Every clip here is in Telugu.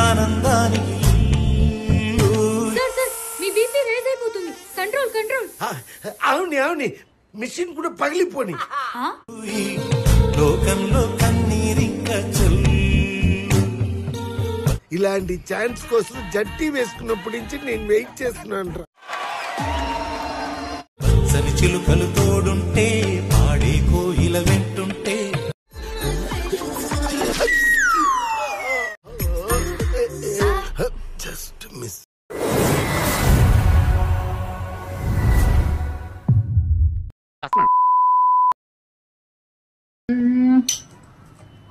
ఆనందానికి మీ బీపీ రైజ్ అయిపోతుంది. Control control. అవుని అవుని మిషన్ కూడా పగిలిపోని. లోకంలో కన్నీరింక ఇలాంటి ఛాన్స్ కోసం జట్టి వేసుకున్నప్పటి నుంచి నేను వెయిట్ చేస్తున్నాను రా. పచ్చని చిలుకలు తోడుంటే పాడే కోయిల వెంటుంటే just miss.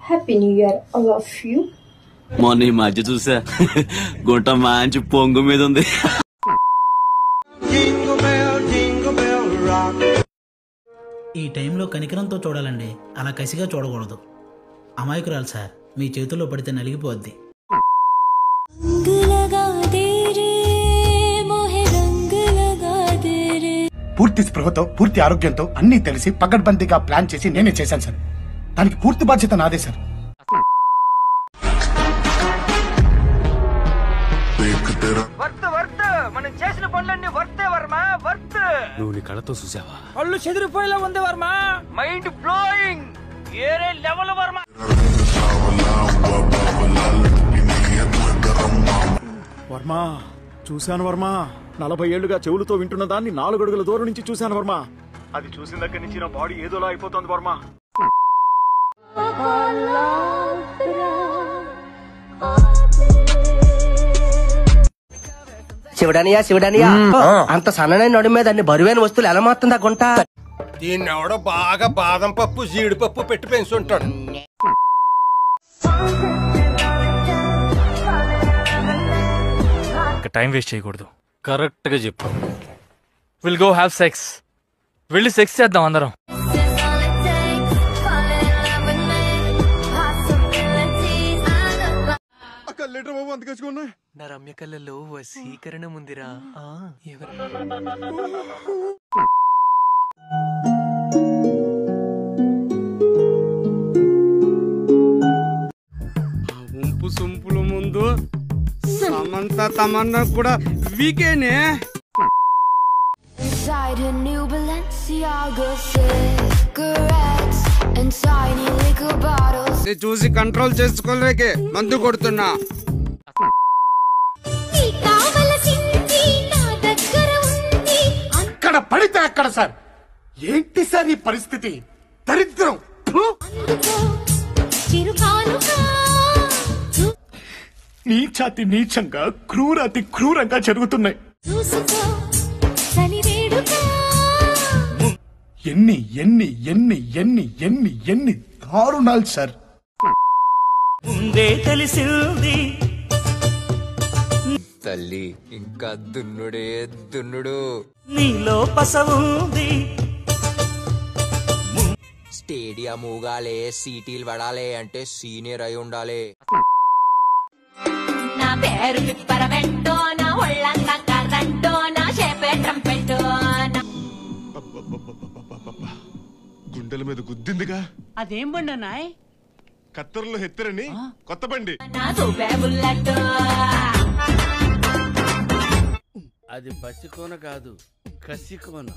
Happy new year all of you. మొన్న ఈ మధ్య చూసా గుంట మంచి పొంగు మీద ఉంది. ఈ టైంలో కనికరంతో చూడాలండి, అలా కసిగా చూడకూడదు. అమాయకురాలు సార్, మీ చేతుల్లో పడితే నలిగిపోద్ది. పూర్తి స్పృహతో పూర్తి ఆరోగ్యంతో అన్ని తెలిసి పకడ్బందీగా ప్లాన్ చేసి నేనే చేశాను సార్. దానికి పూర్తి బాధ్యత నాదే సార్. మనం చేసిన పనులన్నీ వర్తే వర్మ, వర్త్. నువ్వు నీ కళ్ళతో చూసావా? పళ్ళు చెదిరిపోయేలా ఉంది వర్మ. మైండ్ బ్లోయింగ్, ఏరే లెవెల్ వర్మ. వర్మ చూశాను వర్మ. 40 ఏళ్లుగా చెవులతో వింటున్న దాన్ని 4 అడుగుల దూరం నుంచి చూశాను వర్మ. అది చూసిన దగ్గర నుంచి నా బాడీ ఏదోలా అయిపోతుంది వర్మ. శివడానియా శివడానియా, అంత సన్ననైన నడు మీద అన్ని బరువైన వస్తువులు ఎలా మాత్రం గుంట? దీన్ని ఎవడో బాగా బాదం పప్పు జీడిపప్పు పెట్టి పెంచుంటాడు. టైం వేస్ట్ చేయకూడదు. కరెక్ట్ గా చెప్పు. Will go have sex. వెళ్ళి సెక్స్ చేద్దాం అందరం. నా రమ్య కళ్ళలో వశీకరణ ముందిరా. ఉంపు సొంపుల ముందు సమంత తమన్నా కూడా వీకేనే. చూసి కంట్రోల్ చేసుకోలేకే మందు కొడుతున్నా. అక్కడ పడితే అక్కడ సార్. ఏంటి సార్ ఈ పరిస్థితి? దరిద్రం. నీచాతి నీచంగా క్రూరాతి క్రూరంగా జరుగుతున్నాయి. ఎన్ని ఎన్ని ఎన్ని ఎన్ని ఎన్ని ఎన్ని దారుణాలు సార్. ముందే తెలిసింది తల్లి ఇంకా దున్నుడే దున్నుడు. నీలో పసవుంది. స్టేడియం ఊగాలే, సీటీలు పడాలి అంటే సీనియర్ అయి ఉండాలి. నా పేరు పిప్పరమెంటో, నా ఒళ్ళంతా కర్రంటో, నా షేపే ట్రంపెట్టో. గుండెల మీద గుద్దిందిగా. అదేం బండి నాయ్? కత్తెరలో హెత్తరని కొత్త బండి. నా సూపే బుల్లెట్. అది పసికోన కాదు, కసికోన.